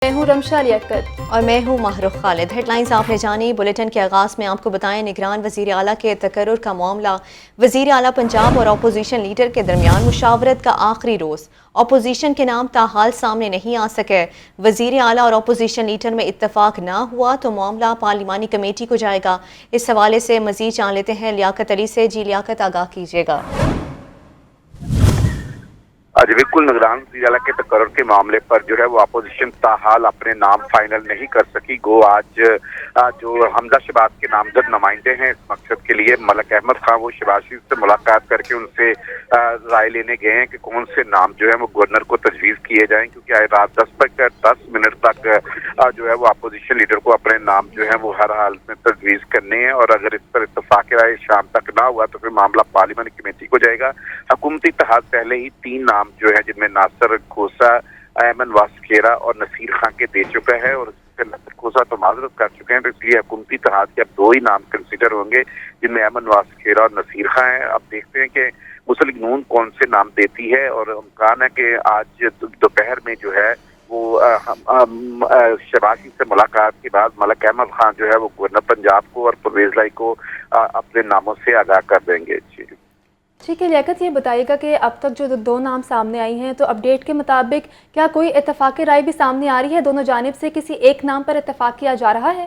میں ہوں رمشا لیاقت اور میں ہوں محروق خالد۔ ہیڈ لائنز آپ نے جانی۔ بلیٹن کے آغاز میں آپ کو بتائیں نگران وزیر اعلیٰ کے تقرر کا معاملہ۔ وزیر اعلیٰ پنجاب اور اپوزیشن لیڈر کے درمیان مشاورت کا آخری روز۔ اپوزیشن کے نام تاحال سامنے نہیں آ سکے۔ وزیر اعلیٰ اور اپوزیشن لیڈر میں اتفاق نہ ہوا تو معاملہ پارلیمانی کمیٹی کو جائے گا۔ اس حوالے سے مزید جان لیتے ہیں لیاقت علی سے۔ جی لیاقت، آگاہ کیجیے گا۔ جی بالکل، نگران وزیر اعلیٰ کے تقرر کے معاملے پر جو ہے وہ اپوزیشن تاحال اپنے نام فائنل نہیں کر سکی۔ گو آج جو حمزہ شہباز کے نامزد نمائندے ہیں اس مقصد کے لیے، ملک احمد خان، وہ شہباز شریف سے ملاقات کر کے ان سے رائے لینے گئے ہیں کہ کون سے نام جو ہے وہ گورنر کو تجویز کیے جائیں، کیونکہ آج رات 10 منٹ تک جو ہے وہ اپوزیشن لیڈر کو اپنے نام جو ہے وہ ہر حال میں تجویز کرنے ہیں، اور اگر اس پر اتفاق رائے شام تک نہ ہوا تو پھر معاملہ پارلیمانی کمیٹی کو جائے گا۔ حکومتی اتحاد پہلے ہی 3 نام جو ہے جن میں ناصر کھوسا، ایمن واسکیرا اور نصیر خان کے دے چکا ہے، اور ناصر کھوسا تو معذرت کر چکے ہیں، تو اس لیے حکومتی اتحاد کے اب 2 ہی نام کنسیڈر ہوں گے جن میں ایمن واسکیرا اور نصیر خان ہیں۔ اب دیکھتے ہیں کہ مسلم نون کون سے نام دیتی ہے، اور امکان ہے کہ آج دوپہر میں جو ہے وہ شہباز شریف سے ملاقات کے بعد ملک احمد خان جو ہے وہ گورنر پنجاب کو اور پرویز لائی کو اپنے ناموں سے آگاہ کر دیں گے۔ ٹھیک ہے لیاقت، یہ بتائیے گا کہ اب تک جو 2 نام سامنے آئی ہیں تو اپڈیٹ کے مطابق کیا کوئی اتفاقی رائے بھی سامنے آ رہی ہے؟ دونوں جانب سے کسی ایک نام پر اتفاق کیا جا رہا ہے؟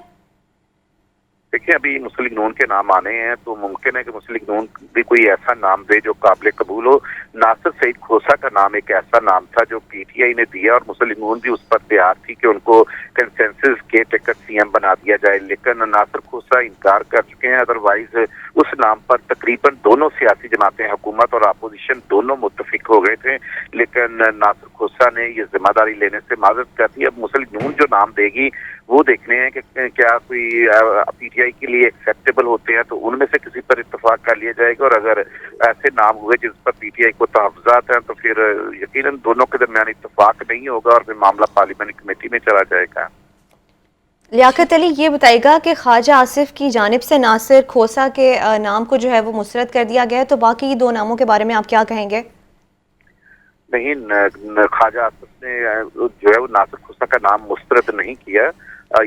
دیکھیں، ابھی مسلم نون کے نام آنے ہیں تو ممکن ہے کہ مسلم نون بھی کوئی ایسا نام دے جو قابل قبول ہو۔ ناصر سعید کھوسا کا نام ایک ایسا نام تھا جو پی ٹی آئی نے دیا، اور مسلم نون بھی اس پر تیار تھی کہ ان کو کنسنسس کے ٹکٹ سی ایم بنا دیا جائے، لیکن ناصر کھوسا انکار کر چکے ہیں۔ ادروائز اس نام پر تقریباً دونوں سیاسی جماعتیں، حکومت اور اپوزیشن دونوں متفق ہو گئے تھے، لیکن ناصر کھوسا نے یہ ذمہ داری لینے سے معذرت کر دی۔ اب مسلم نون جو نام دے گی وہ دیکھنے ہیں کہ کیا کوئی پی ٹی آئی کے لیے ایکسیپٹیبل ہوتے ہیں تو ان میں سے کسی پر اتفاق کر لیا جائے گا، اور اگر ایسے نام ہوئے جس پر پی ٹی آئی کو تحفظات ہیں تو پھر یقیناً دونوں کے درمیان اتفاق نہیں ہوگا اور پھر معاملہ پارلیمانی کمیٹی میں چلا جائے گا۔ لیاقت علی، یہ بتائے گا کہ خواجہ آصف کی جانب سے ناصر کھوسا کے نام کو جو ہے وہ مسترد کر دیا گیا ہے، تو باقی 2 ناموں کے بارے میں آپ کیا کہیں گے؟ نہیں، خواجہ آصف نے جو ہے وہ ناصر کھوسا کا نام مسترد نہیں کیا،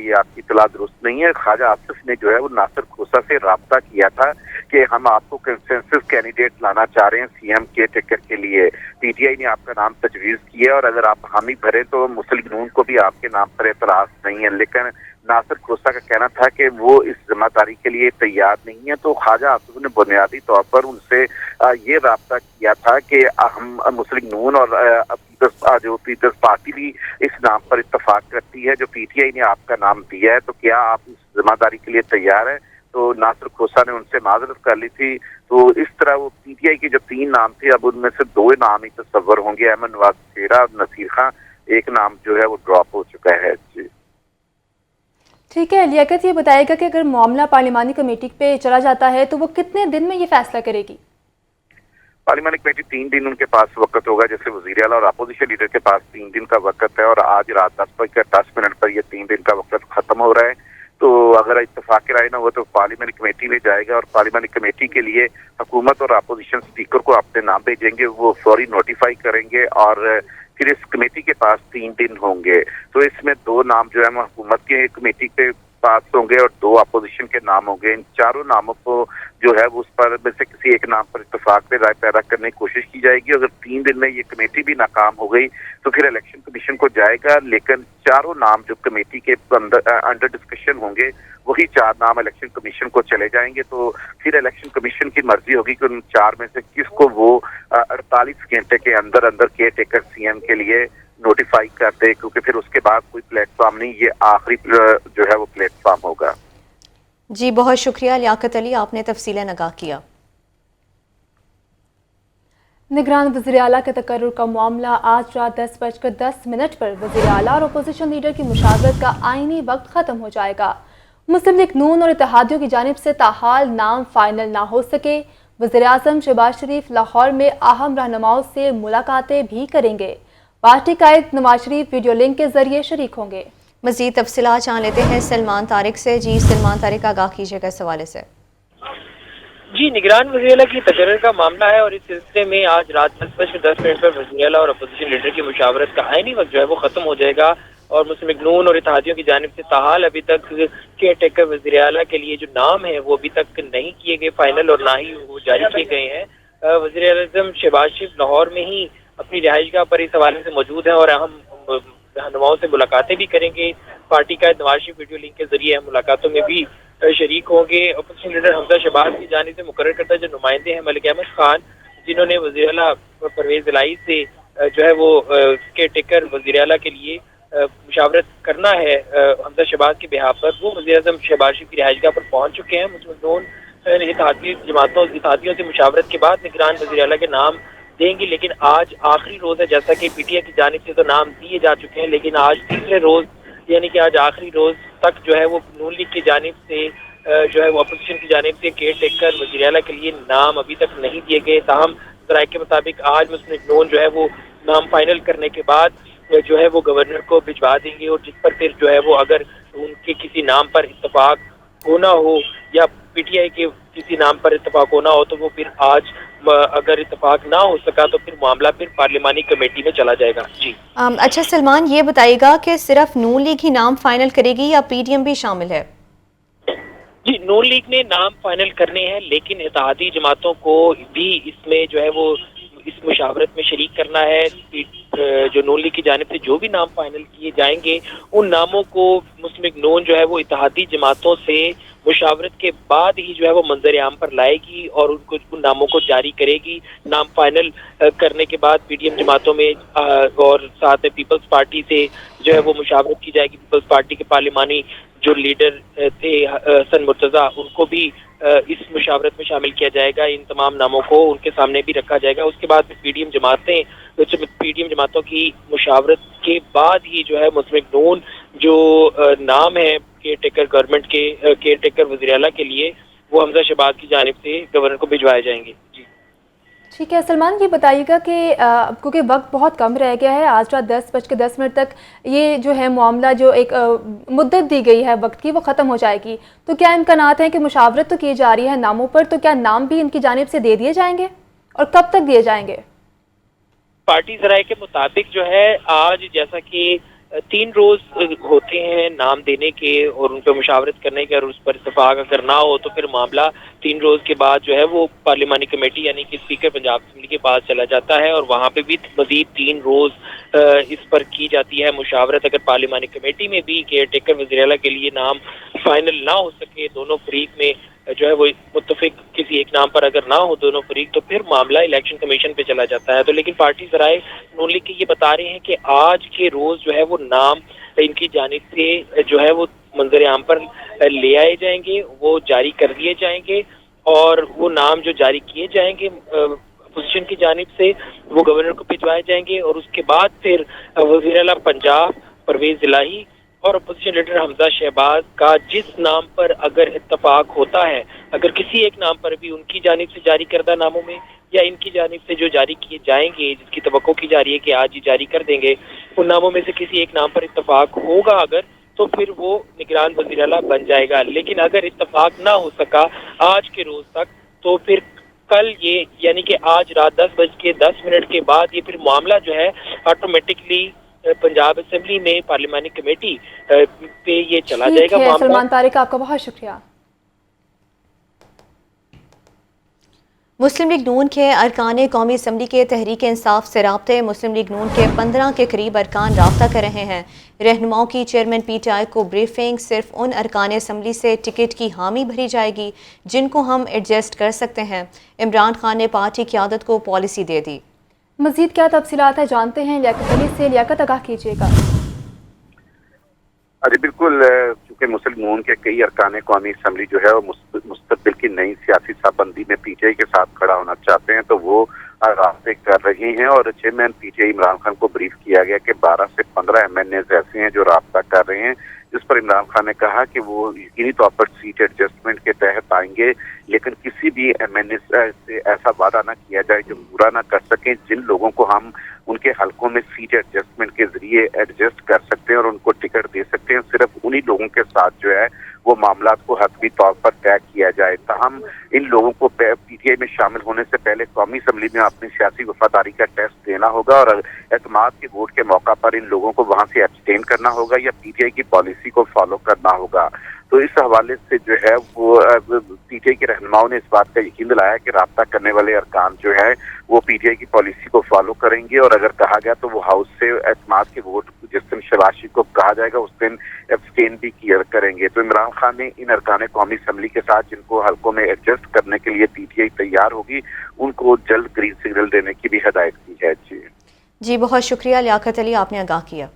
یہ آپ کی اطلاع درست نہیں ہے۔ خواجہ آصف نے جو ہے وہ ناصر کھوسا سے رابطہ کیا تھا کہ ہم آپ کو کنسنسس کینڈیڈیٹ لانا چاہ رہے ہیں سی ایم کے ٹکٹ کے لیے، پی ٹی آئی نے آپ کا نام تجویز کیا، اور اگر آپ حامی بھرے تو مسلم نون کو بھی آپ کے نام پر اعتراض نہیں ہے، لیکن ناصر کھوسا کا کہنا تھا کہ وہ اس ذمہ داری کے لیے تیار نہیں ہے، تو خواجہ آصف نے بنیادی طور پر ان سے یہ رابطہ کیا تھا کہ ہم مسلم نون اور جو پیپلز پارٹی بھی اس نام پر اتفاق کرتی ہے، جو پی ٹی آئی نے آپ کا نام دیا ہے، تو کیا آپ اس ذمہ داری کے لیے تیار ہیں؟ تو ناصر کھوسا نے ان سے معذرت کر لی تھی، تو اس طرح وہ پی ٹی آئی کے جو 3 نام تھے اب ان میں سے 2 نام ہی تصور ہوں گے، ایمن واسکیرا اور نصیر خان، ایک نام جو ہے وہ ڈراپ ہو چکا ہے۔ جی ٹھیک ہے لیاقت، یہ بتائے گا کہ اگر معاملہ پارلیمانی کمیٹی پہ چلا جاتا ہے تو وہ کتنے دن میں یہ فیصلہ کرے گی؟ پارلیمانی کمیٹی 3 دن ان کے پاس وقت ہوگا، جیسے وزیر اعلیٰ اور اپوزیشن لیڈر کے پاس 3 دن کا وقت ہے، اور آج رات 10 منٹ پر یہ 3 دن کا وقت ختم ہو رہا ہے، تو اگر اتفاق رائے نہ ہو تو پارلیمانی کمیٹی میں جائے گا، اور پارلیمانی کمیٹی کے لیے حکومت اور اپوزیشن اسپیکر کو اپنے نام بھیجیں گے، وہ فوری نوٹیفائی کریں گے، اور پھر اس کمیٹی کے پاس 3 دن ہوں گے، تو اس میں 2 نام جو ہے حکومت کے کمیٹی کے پاس ہوں گے اور 2 اپوزیشن کے نام ہوں گے۔ ان چاروں ناموں کو جو ہے اس پر میں سے کسی ایک نام پر اتفاق پہ رائے پیدا کرنے کی کوشش کی جائے گی۔ اگر 3 دن میں یہ کمیٹی بھی ناکام ہو گئی تو پھر الیکشن کمیشن کو جائے گا، لیکن چاروں نام جو کمیٹی کے انڈر ڈسکشن ہوں گے وہی 4 نام الیکشن کمیشن کو چلے جائیں گے، تو پھر الیکشن کمیشن کی مرضی ہوگی کہ ان 4 میں سے کس کو وہ 48 گھنٹے کے اندر اندر کیئر ٹیکر سی ایم کے لیے نوٹیفائی کر دے، کیونکہ پھر اس کے بعد کوئی پلیٹ فارم نہیں، یہ آخری جو ہے وہ پلیٹ فارم ہوگا۔ جی بہت شکریہ لیاقت علی، آپ نے تفصیلیں آگاہ کیا۔ نگران وزیر اعلیٰ کے تقرر کا معاملہ آج رات 10:10 پر وزیر اعلیٰ اور اپوزیشن لیڈر کی مشاورت کا آئینی وقت ختم ہو جائے گا۔ مسلم لیگ نون اور اتحادیوں کی جانب سے تاحال نام فائنل نہ ہو سکے۔ وزیر اعظم شہباز شریف لاہور میں اہم رہنماؤں سے ملاقاتیں بھی کریں گے۔ پارٹی قائد نواز شریف ویڈیو لنک کے ذریعے شریک ہوں گے۔ مزید تفصیلات جان لیتے ہیں سلمان طارق سے۔ جی سلمان طارق، آگاہ کیجیے گا اس حوالے سے۔ जी, निगरान वज़ीर-ए-आला की तकर्रुर का मामला है और इस सिलसिले में आज रात 10:10 पर वज़ीर-ए-आला और अपोजिशन लीडर की मुशावरत का आईनी वक्त जो है वो ख़त्म हो जाएगा और मुस्लिम लीग नून और इत्तेहादियों की जानिब से ताहाल अभी तक केयर टेकर वज़ीर-ए-आला के लिए जो नाम है वो अभी तक नहीं किए गए फाइनल और ना ही वो जारी किए गए हैं। वज़ीर-ए-आज़म शहबाज शरीफ लाहौर में ही अपनी रिहाइशगाह पर इस हवाले से मौजूद हैं और हम रहनुमाओं से मुलाकातें भी करेंगे। पार्टी का नवाज शरीफ वीडियो लिंक के जरिए हम मुलाकातों में भी शरीक होंगे। अपोजिशन लीडर हमजा शहबाज की जानिब से मुकर्रर करता जो नुमाइंदे हैं मलिक अहमद खान, जिन्होंने वज़ीर-ए-आला परवेज़ इलाही से जो है वो केयर टेकर वज़ीर-ए-आला के लिए मुशावरत करना है हमजा शहबाज के बिहाफ पर, वो वज़ीर-ए-आज़म शहबाज शरीफ की रिहाइशगाह पर पहुंच चुके हैं। मुस्लिम नून इत्तेहादियों से मुशावरत के बाद निगरान वज़ीर-ए-आला के नाम देंगे, लेकिन आज आखिरी रोज़ है। जैसा कि पीटीआई की जानिब से तो नाम दिए जा चुके हैं, लेकिन आज तीसरे रोज़ यानी कि आज आखिरी रोज़ तक जो है वो नून लीग की जानिब से जो है वो अपोजिशन की जानिब से केयर टेकर वज़ीर-ए-आला के लिए नाम अभी तक नहीं दिए गए। ताहम ज़राए के मुताबिक आज मुस्लिम लीग नून जो है वो नाम फाइनल करने के बाद जो है वो गवर्नर को भिजवा देंगे और जिस पर फिर जो है वो अगर उनके किसी नाम पर इत्तफाक होना हो या पीटीआई के किसी नाम पर इत्तफाक होना हो तो वो फिर आज अगर इत्तफाक ना हो सका तो फिर मामला फिर पार्लिमानी कमेटी में चला जाएगा। जी अच्छा सलमान, ये बताइएगा कि सिर्फ नून लीग ही नाम फाइनल करेगी या पीडीएम भी शामिल है? जी, नून लीग ने नाम फाइनल करने हैं, लेकिन इत्तेहादी जमातों को भी इसमें जो है वो इस मुशावरत में शरीक करना है। जो नून लीग की जानिब से जो भी नाम फाइनल किए जाएंगे उन नामों को मुस्लिम लीग नून जो है वो इत्तेहादी जमातों से मुशावरत के बाद ही जो है वो मंजर आम पर लाएगी और उनको उन नामों को जारी करेगी। नाम फाइनल करने के बाद पीडीएम जमातों में और साथ में पीपल्स पार्टी से जो है वो मुशावरत की जाएगी। पीपल्स पार्टी के पार्लिमानी जो लीडर थे हसन मुर्तज़ा, उनको भी इस मुशावरत में शामिल किया जाएगा। इन तमाम नामों को उनके सामने भी रखा जाएगा। उसके बाद पीडीएम जमातों की मुशावरत के बाद ही जो है मुस्लिम लीग नून जो नाम है केयर टेकर गवर्नमेंट के केयर टेकर वज़ीर-ए-आला के लिए वो हमजा शहबाज की जानिब से गवर्नर को भिजवाए जाएंगे। जी ठीक है सलमान, ये बताइएगा कि क्योंकि वक्त बहुत कम रह गया है, आज रात 10:10 तक ये जो है मामला जो एक मुद्दत दी गई है वक्त की वो ख़त्म हो जाएगी, तो क्या इम्कानात हैं कि मुशावरत तो की जा रही है नामों पर, तो क्या नाम भी इनकी जानिब से दे दिए जाएंगे और कब तक दिए जाएंगे? पार्टी ज़राए के मुताबिक जो है आज जैसा कि 3 रोज होते हैं नाम देने के और उन पर मुशावरत करने के, और उस पर इत्तेफाक अगर ना हो तो फिर मामला 3 रोज के बाद जो है वो पार्लिमानी कमेटी यानी कि स्पीकर पंजाब असेंबली के पास चला जाता है और वहाँ पे भी मजीद 3 रोज इस पर की जाती है मुशावरत। अगर पार्लिमानी कमेटी में भी केयर टेकर वज़ीर-ए-आला के लिए नाम फाइनल ना हो सके, दोनों फरीक में जो है वो मुत्तफिक किसी एक नाम पर अगर ना हो दोनों फरीक, तो फिर मामला इलेक्शन कमीशन पे चला जाता है। तो लेकिन पार्टी ज़राए नून लीग के ये बता रहे हैं कि आज के रोज जो है वो नाम इनकी जानिब से जो है वो मंजर आम पर ले आए जाएंगे, वो जारी कर दिए जाएंगे और वो नाम जो जारी किए जाएंगे अपोजिशन की जानिब से वो गवर्नर को भिजवाए जाएंगे और उसके बाद फिर वज़ीर-ए-आला पंजाब परवेज़ इलाही और अपोजिशन लीडर हमजा शहबाज का जिस नाम पर अगर इत्तफाक होता है, अगर किसी एक नाम पर भी उनकी जानिब से जारी करदा नामों में या इनकी जानिब से जो जारी किए जाएंगे जिसकी तवक्को की जा रही है कि आज ही जारी कर देंगे, उन नामों में से किसी एक नाम पर इत्तफाक होगा अगर, तो फिर वो निगरान वज़ीर-ए-आला बन जाएगा। लेकिन अगर इत्तफाक ना हो सका आज के रोज तक, तो फिर कल ये यानी कि आज रात 10:10 के बाद ये फिर मामला जो है ऑटोमेटिकली पंजाब असेंबली में पार्लिमानी कमेटी पे ये चला जाएगा मामला। सलमान तारिक, आपका बहुत शुक्रिया। मुस्लिम लीग नून के अरकान कौमी असम्बली के तहरीक इंसाफ से राब्ते मुस्लिम लीग नून के 15 के करीब अरकान राब्ता कर रहे हैं। रहनुमाओं की चेयरमैन पीटीआई को ब्रीफिंग सिर्फ उन अरकान असम्बली से टिकट की हामी भरी जाएगी जिनको हम एडजस्ट कर सकते हैं। इमरान खान ने पार्टी क़यादत को पॉलिसी दे दी। मज़ीद क्या तफसीलात है जानते हैं लियाकत अली से। लियाकत, आगाह कीजिएगा। अरे बिल्कुल, चूँकि मुस्लिम नून के कई अरकान कौमी असम्बली जो है वो मुस्तकबिल की नई सियासी साहबंदी में पीटीआई के साथ खड़ा होना चाहते हैं, तो वो रास्ते कर रहे हैं और चेयरमैन पीटीआई इमरान खान को ब्रीफ किया गया कि 12 से 15 एमएनएज ऐसे हैं जो राब्ता कर रहे हैं, जिस पर इमरान खान ने कहा कि वो यकीनी तौर पर सीट एडजस्टमेंट के तहत आएंगे, लेकिन किसी भी एमएनएज से ऐसा वादा ना किया जाए जो पूरा ना कर सकें। जिन लोगों को हम उनके हलकों में सीट एडजस्टमेंट के जरिए एडजस्ट कर सकते हैं और उनको टिकट दे सकते हैं, सिर्फ उन्हीं लोगों के साथ जो है वो मामलात को हतमी तौर पर तय किया जाए। ताहम इन लोगों को पीटीआई में शामिल होने से पहले कौमी असम्बली में अपनी सियासी वफादारी का टेस्ट देना होगा और एतमाद के वोट के मौका पर इन लोगों को वहां से एब्सटेन करना होगा या पीटीआई की पॉलिसी को फॉलो करना होगा। तो इस हवाले से जो है वो पीटीआई के रहनुमाओं ने इस बात का यकीन दिलाया कि राब्ता करने वाले अरकान जो है वो पीटीआई की पॉलिसी को फॉलो करेंगे और अगर कहा गया तो वो हाउस से एतमाद के वोट जिस दिन शहबाज शरीफ को कहा जाएगा उस दिन एब्सटेन भी किया करेंगे। तो इमरान खान ने इन अरकान कौमी असम्बली के साथ जिनको हल्कों में एडजस्ट करने के लिए पीटीआई तैयार होगी उनको जल्द ग्रीन सिग्नल देने की भी हिदायत की है। जी बहुत शुक्रिया लियाकत अली, आपने आगाह किया।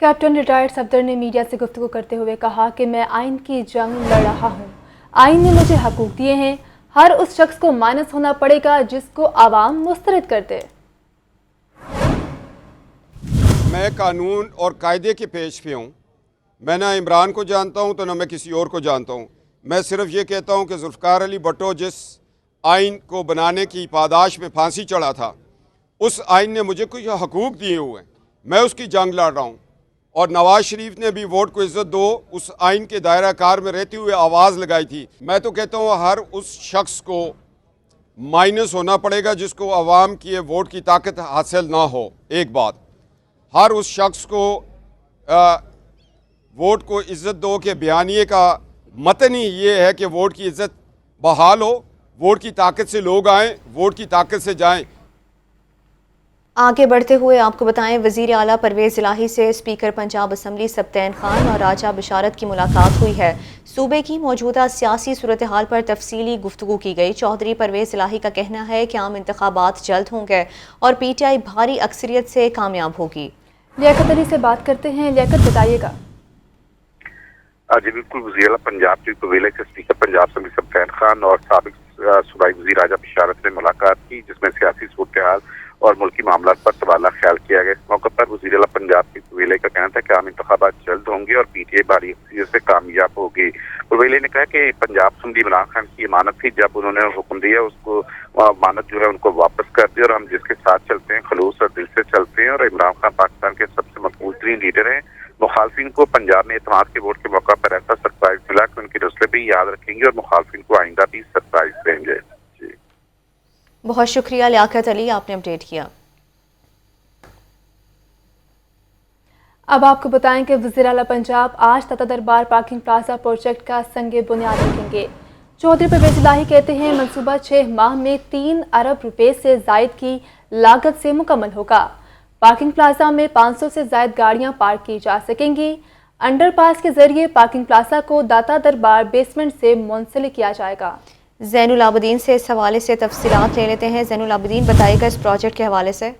कैप्टन रिटायर्ड सफदर ने मीडिया से गुफ्तगू करते हुए कहा कि मैं आइन की जंग लड़ रहा हूँ, आइन ने मुझे हकूक दिए हैं, हर उस शख्स को माइनस होना पड़ेगा जिसको आवाम मुस्तरद कर दे। मैं कानून और कायदे के पेश पे हूँ, मैं ना इमरान को जानता हूँ तो ना मैं किसी और को जानता हूँ। मैं सिर्फ ये कहता हूँ कि जुल्फ़िकार अली भुट्टो जिस आइन को बनाने की पादाश में फांसी चढ़ा था उस आइन ने मुझे कुछ हकूक़ दिए हुए हैं, मैं उसकी जंग लड़ रहा हूँ। और नवाज शरीफ ने भी वोट को इज़्ज़त दो उस आइन के दायरा कार में रहते हुए आवाज़ लगाई थी। मैं तो कहता हूँ हर उस शख्स को माइनस होना पड़ेगा जिसको अवाम की वोट की ताकत हासिल ना हो। एक बात, हर उस शख्स को वोट को इज़्ज़त दो के बयानिए का मतन ही ये है कि वोट की इज़्ज़त बहाल हो, वोट की ताकत से लोग आएँ, वोट की ताकत से जाएँ। आगे बढ़ते हुए आपको बताएं, वज़ीर आला परवेज़ इलाही से स्पीकर पंजाब असम्बली सब्तैन खान और राजा बिशारत की मुलाकात हुई है। सूबे की मौजूदा सियासी सूरत हाल पर तफसीली गुफ्तगू की गई। चौधरी परवेज़ इलाही का कहना है कि आम इंतखाबात जल्द होंगे और पीटीआई भारी अक्सरियत से कामयाब होगी। लियाकत अली से बात करते हैं। लियाकत, बताइएगा। जी बिल्कुल, वज़ीर आला पंजाब के कबीले के स्पीकर पंजाब असम्बली सब्तैन खान और साबिक सूबाई वज़ीर राजा बिशारत ने मुलाकात की जिसमें सियासी सूरत हाल और मुल्की मामला पर तबादला ख्याल किया गया। इस मौके पर वज़ीर आला पंजाब के कबीले का कहना था कि आम इंतखाबात जल्द होंगे और पीटीआई भारी अक्सरियत से कामयाब होगी। कबीले ने कहा कि पंजाब असम्बली इमरान खान की अमानत थी, जब उन्होंने हुक्म दिया उसको अमानत जो है उनको वापस कर दी और हम जिसके साथ चलते हैं खलूस और दिल से चलते हैं और इमरान खान पाकिस्तान के सबसे मकबूल तरीन लीडर हैं। मुखालफिन को पंजाब में एतमाद के वोट के मौका पर ऐसा सरप्राइज मिला कि उनकी रस्ले भी याद रखेंगे और मुखालफिन को आइंदा भी सरप्राइज देंगे। जी बहुत शुक्रिया लियाकत अली, आपने अपडेट किया। अब आपको बताएं कि वज़ीर आला पंजाब आज ताता दरबार पार्किंग प्लाजा प्रोजेक्ट का संगे बुनियाद रखेंगे। चौधरी परवेज़ इलाही कहते हैं मंसूबा 6 माह में 3 अरब रुपए से जायद की लागत से मुकम्मल होगा। पार्किंग प्लाजा में 500 से जायद गाड़ियां पार्क की जा सकेंगी। अंडरपास के जरिए पार्किंग प्लाजा को दाता दरबार बेसमेंट से मुंसलिक किया जाएगा। ज़ैनुल आबिदीन से इस हवाले से तफसीलात ले लेते हैं। ज़ैनुल आबिदीन, बताइएगा इस प्रोजेक्ट के हवाले से।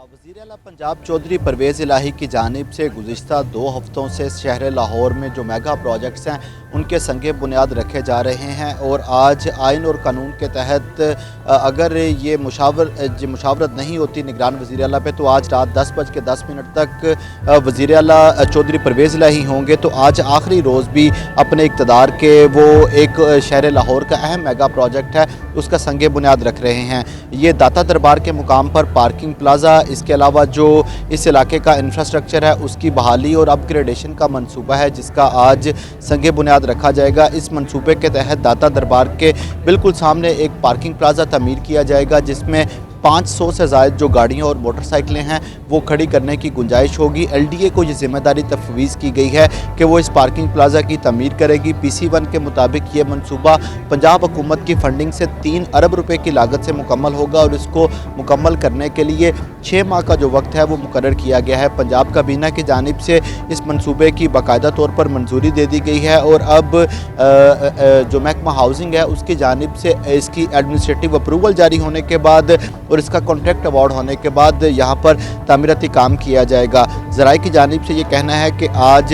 वज़ीर आला पंजाब चौधरी परवेज़ इलाही की जानिब से गुज़िश्ता 2 हफ़्तों से शहर लाहौर में जो मेगा प्रोजेक्ट्स हैं उनके संगे बुनियाद रखे जा रहे हैं और आज आइन और कानून के तहत अगर ये मुशावरत नहीं होती निगरान वज़ीर आला पे तो आज रात 10:10 तक वज़ीर आला चौधरी परवेज़ इलाही होंगे। तो आज आखिरी रोज़ भी अपने इक़्तिदार के वो एक शहर लाहौर का अहम मेगा प्रोजेक्ट है उसका संगे बुनियाद रख रहे हैं। ये दाता दरबार के मुकाम पर पार्किंग प्लाजा, इसके अलावा जो इस इलाके का इंफ्रास्ट्रक्चर है उसकी बहाली और अपग्रेडेशन का मंसूबा है जिसका आज संगे बुनियाद रखा जाएगा। इस मंसूबे के तहत दाता दरबार के बिल्कुल सामने एक पार्किंग प्लाजा तमीर किया जाएगा जिसमें 500 से ज़ायद जो गाड़ियाँ और मोटरसाइकिलें हैं वो खड़ी करने की गुंजाइश होगी। LDA को ये ज़िम्मेदारी तफवीज़ की गई है कि वो इस पार्किंग प्लाजा की तमीर करेगी। PC1 के मुताबिक ये मंसूबा पंजाब हुकूमत की फंडिंग से 3 अरब रुपए की लागत से मुकम्मल होगा और इसको मुकम्मल करने के लिए 6 माह का जो वक्त है वो मुकर्रर किया गया है। पंजाब काबीना की जानिब से इस मंसूबे की बाकायदा तौर पर मंजूरी दे दी गई है और अब जो महकमा हाउसिंग है उसकी जानिब से इसकी एडमिनिस्ट्रेटिव अप्रूवल जारी होने के बाद और इसका कॉन्ट्रैक्ट अवार्ड होने के बाद यहाँ पर तामीराती काम किया जाएगा। ज़राए की जानिब से ये कहना है कि आज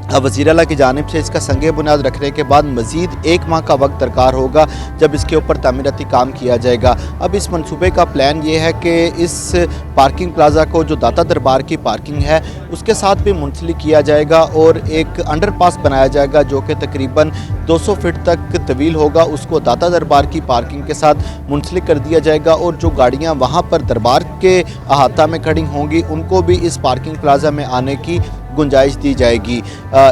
वज़ीर आला की जानिब से इसका संगे बुनियाद रखने के बाद मज़ीद 1 माह का वक्त दरकार होगा जब इसके ऊपर तामीराती काम किया जाएगा। अब इस मंसूबे का प्लान ये है कि इस पार्किंग प्लाज़ा को जो दाता दरबार की पार्किंग है उसके साथ भी मुंसलिक किया जाएगा और एक अंडरपास बनाया जाएगा जो कि तकरीबन 200 फीट तक तवील होगा। उसको दाता दरबार की पार्किंग के साथ मुंसलिक कर दिया जाएगा और जो गाड़ियाँ वहाँ पर दरबार के अहाता में खड़ी होंगी उनको भी इस पार्किंग प्लाज़ा में आने की गुंजाइश दी जाएगी।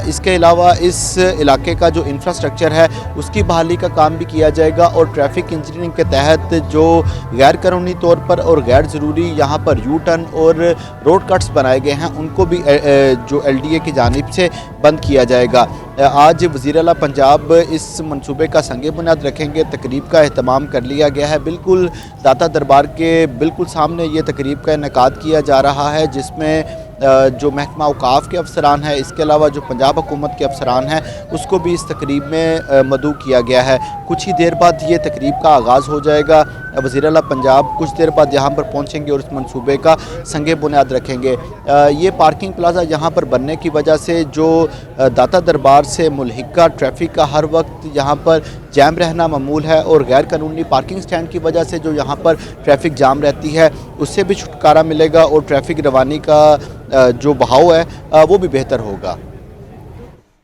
इसके अलावा इस इलाके का जो इंफ्रास्ट्रक्चर है उसकी बहाली का काम भी किया जाएगा और ट्रैफिक इंजीनियरिंग के तहत जो गैर कानूनी तौर पर और गैर ज़रूरी यहाँ पर यू टर्न और रोड कट्स बनाए गए हैं उनको भी जो LDA की जानिब से बंद किया जाएगा। आज वज़ीर आला पंजाब इस मंसूबे का संगे बुनियाद रखेंगे। तकरीब का अहतमाम कर लिया गया है। बिल्कुल दाता दरबार के बिल्कुल सामने ये तकरीब का इनेकाद किया जा रहा है जिसमें जो महकमा औकाफ के अफसरान हैं, इसके अलावा जो पंजाब हुकूमत के अफसरान हैं उसको भी इस तकरीब में मदऊ किया गया है। कुछ ही देर बाद ये तकरीब का आगाज़ हो जाएगा। वज़ीर आला पंजाब कुछ देर बाद यहाँ पर पहुँचेंगे और इस मंसूबे का संगे बुनियाद रखेंगे। ये पार्किंग प्लाज़ा यहाँ पर बनने की वजह से जो दाता दरबार से मुल्हिका ट्रैफिक का हर वक्त यहाँ पर जैम रहना मामूल है और गैर कानूनी पार्किंग स्टैंड की वजह से जो यहाँ पर ट्रैफिक जाम रहती है उससे भी छुटकारा मिलेगा और ट्रैफिक रवानी का जो बहाव है वो भी बेहतर होगा।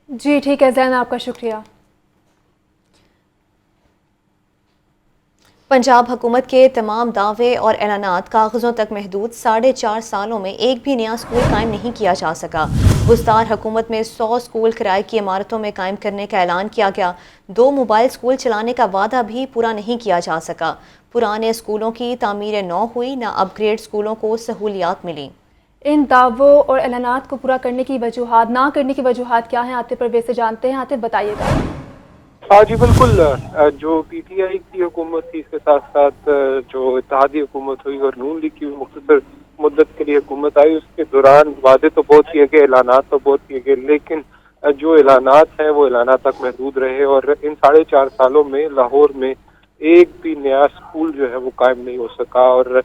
जी ठीक है ज़ैन, आपका शुक्रिया। पंजाब हुकूमत के तमाम दावे और ऐलानात कागज़ों तक महदूद 4.5 सालों में एक भी नया स्कूल कायम नहीं किया जा सका। गुज़श्ता हुकूमत में 100 स्कूल किराए की इमारतों में कायम करने का ऐलान किया गया। 2 मोबाइल स्कूल चलाने का वादा भी पूरा नहीं किया जा सका। पुराने स्कूलों की तामीर नौ हुई, न अपग्रेड स्कूलों को सहूलियात मिली। इन दावों और ऐलानात को पूरा करने की वजूहात, ना करने की वजूहात क्या हैं, आतिफ परवेज़ से जानते हैं। आतिफ बताइएगा। हाँ जी बिल्कुल, जो PTI की हुकूमत थी इसके साथ साथ जो इत्तेहादी हुकूमत हुई और नून लीग की मुख्तसर मुद्दत के लिए हुकूमत आई उसके दौरान वादे तो बहुत किए गए, ऐलानात तो बहुत किए गए, लेकिन जो ऐलानात हैं वो ऐलानात तक महदूद रहे और इन 4.5 सालों में लाहौर में एक भी नया स्कूल जो है वो कायम नहीं हो सका। और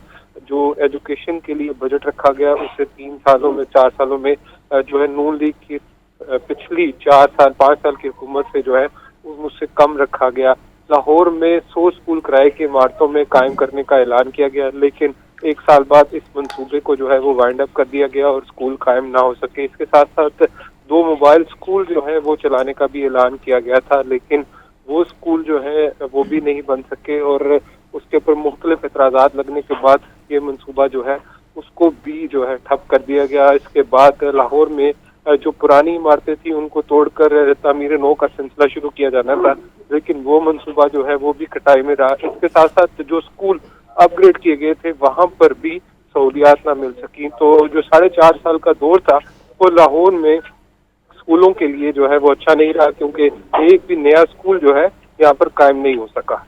जो एजुकेशन के लिए बजट रखा गया उससे 4 सालों में जो है नून लीग की पिछली 5 साल की हुकूमत से जो है उससे कम रखा गया। लाहौर में 100 स्कूल किराए की इमारतों में कायम करने का ऐलान किया गया, लेकिन 1 साल बाद इस मंसूबे को जो है वो वाइंड अप कर दिया गया और स्कूल कायम ना हो सके। इसके साथ साथ 2 मोबाइल स्कूल जो है वो चलाने का भी ऐलान किया गया था, लेकिन वो स्कूल जो है वो भी नहीं बन सके और उसके ऊपर मुख्तलिफ एतराज़ात लगने के बाद ये मंसूबा जो है उसको भी जो है ठप कर दिया गया। इसके बाद लाहौर में जो पुरानी इमारतें थी उनको तोड़कर तामीर नौ का सिलसिला शुरू किया जाना था, लेकिन वो मंसूबा जो है वो भी कटाई में रहा। इसके साथ साथ जो स्कूल अपग्रेड किए गए थे वहां पर भी सहूलियात ना मिल सकी। तो जो 4.5 साल का दौर था वो लाहौर में स्कूलों के लिए जो है वो अच्छा नहीं रहा, क्योंकि एक भी नया स्कूल जो है यहाँ पर कायम नहीं हो सका।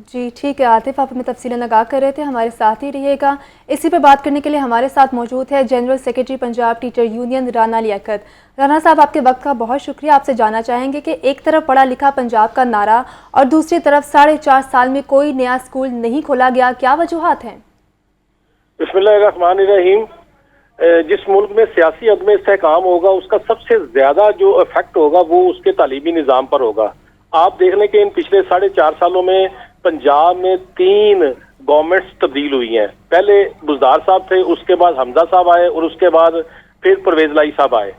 जी ठीक है आतिफ, आप हमें तफसीलें लगा कर रहे थे, हमारे साथ ही रहिएगा। इसी पर बात करने के लिए हमारे साथ मौजूद है general secretary Punjab teacher union Rana Liaquat. Rana साहब, आपके वक्त का बहुत शुक्रिया। आपसे जानना चाहेंगे कि एक तरफ पढ़ा लिखा पंजाब का नारा और दूसरी तरफ 4.5 साल में कोई नया स्कूल नहीं खोला गया, क्या वजूहात हैं? बिस्मिल्लाहिर्रहमानिर्रहीम। जिस मुल्क में सियासी अदम इस्तेहकाम होगा उसका सबसे ज्यादा जो इफेक्ट होगा वो उसके तालीमी निज़ाम पर होगा। आप देख लें कि इन पिछले 4.5 सालों में पंजाब में 3 गवर्नमेंट्स तब्दील हुई हैं। पहले बुज़दार साहब थे, उसके बाद हमजा साहब आए और उसके बाद फिर परवेज लाई साहब आए।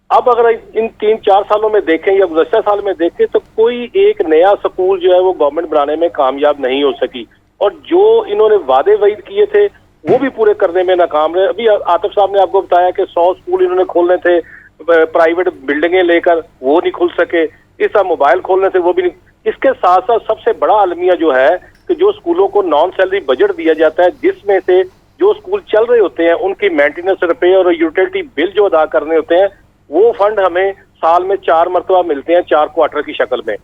अब अगर इन 3-4 सालों में देखें या गुज़श्ता साल में देखें तो कोई एक नया स्कूल जो है वो गवर्नमेंट बनाने में कामयाब नहीं हो सकी और जो इन्होंने वादे वईद किए थे वो भी पूरे करने में नाकाम रहे। अभी आतिफ साहब ने आपको बताया कि 100 स्कूल इन्होंने खोलने थे, प्राइवेट बिल्डिंगें लेकर वो नहीं खुल सके, इस तरह मोबाइल खोलने थे वो भी नहीं। इसके साथ साथ सबसे बड़ा अलमिया जो है कि जो स्कूलों को नॉन सैलरी बजट दिया जाता है जिसमें से जो स्कूल चल रहे होते हैं उनकी मेंटेनेंस, रिपेयर और यूटिलिटी बिल जो अदा करने होते हैं वो फंड हमें साल में 4 मरतबा मिलते हैं 4 क्वार्टर की शक्ल में।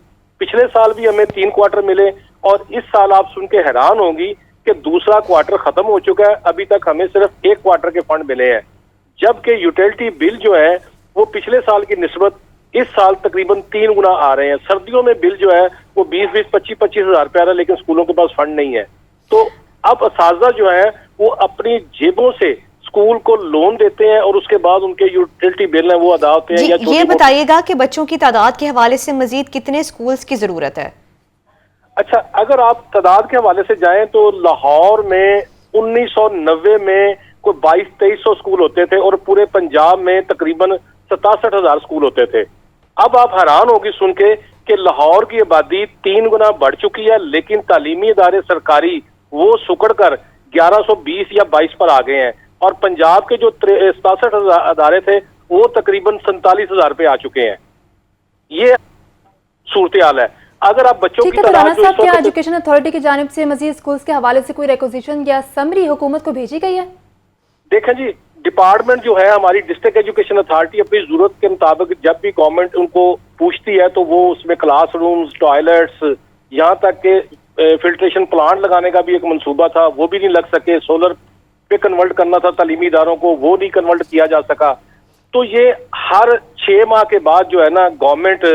पिछले साल भी हमें 3 क्वार्टर मिले और इस साल आप सुन के हैरान होंगी कि दूसरा क्वार्टर खत्म हो चुका है, अभी तक हमें सिर्फ 1 क्वार्टर के फंड मिले हैं, जबकि यूटिलिटी बिल जो है वो पिछले साल की निस्बत इस साल तकरीबन 3 गुना आ रहे हैं। सर्दियों में बिल जो है वो 20-20, 25-25 हज़ार रुपया आ रहा है, लेकिन स्कूलों के पास फंड नहीं है। तो अब असातिज़ा जो है वो अपनी जेबों से स्कूल को लोन देते हैं और उसके बाद उनके यूटिलिटी बिल हैं वो अदा होते हैं। जी, या ये बताइएगा कि बच्चों की तादाद के हवाले से मजीद कितने स्कूल्स की जरूरत है? अच्छा, अगर आप तादाद के हवाले से जाएं तो लाहौर में 1990 में कोई 2200-2300 स्कूल होते थे और पूरे पंजाब में तकरीबन 67,000 स्कूल होते थे। अब आप हैरान होगी सुन के कि लाहौर की आबादी 3 गुना बढ़ चुकी है, लेकिन तालीमी इदारे सरकारी वो सुकड़ कर 1120 या 22 पर आ गए हैं और पंजाब के जो 67,000 अदारे थे वो तकरीबन 47,000 पे आ चुके हैं। ये सूरत हाल है। अगर आप बच्चों की तादाद साहब, क्या एजुकेशन अथॉरिटी की जानिब से मजीद स्कूल्स के हवाले से कोई रिक्वेजिशन या समरी हुकूमत को भेजी गई है? देखें जी, डिपार्टमेंट जो है हमारी डिस्ट्रिक्ट एजुकेशन अथॉरिटी अपनी जरूरत के मुताबिक जब भी गवर्नमेंट उनको पूछती है तो वो उसमें क्लास रूम्स, टॉयलेट्स, यहाँ तक के फिल्ट्रेशन प्लांट लगाने का भी एक मंसूबा था, वो भी नहीं लग सके। सोलर पे कन्वर्ट करना था तालीमी इदारों को, वो नहीं कन्वर्ट किया जा सका। तो ये हर 6 माह के बाद जो है ना गवर्नमेंट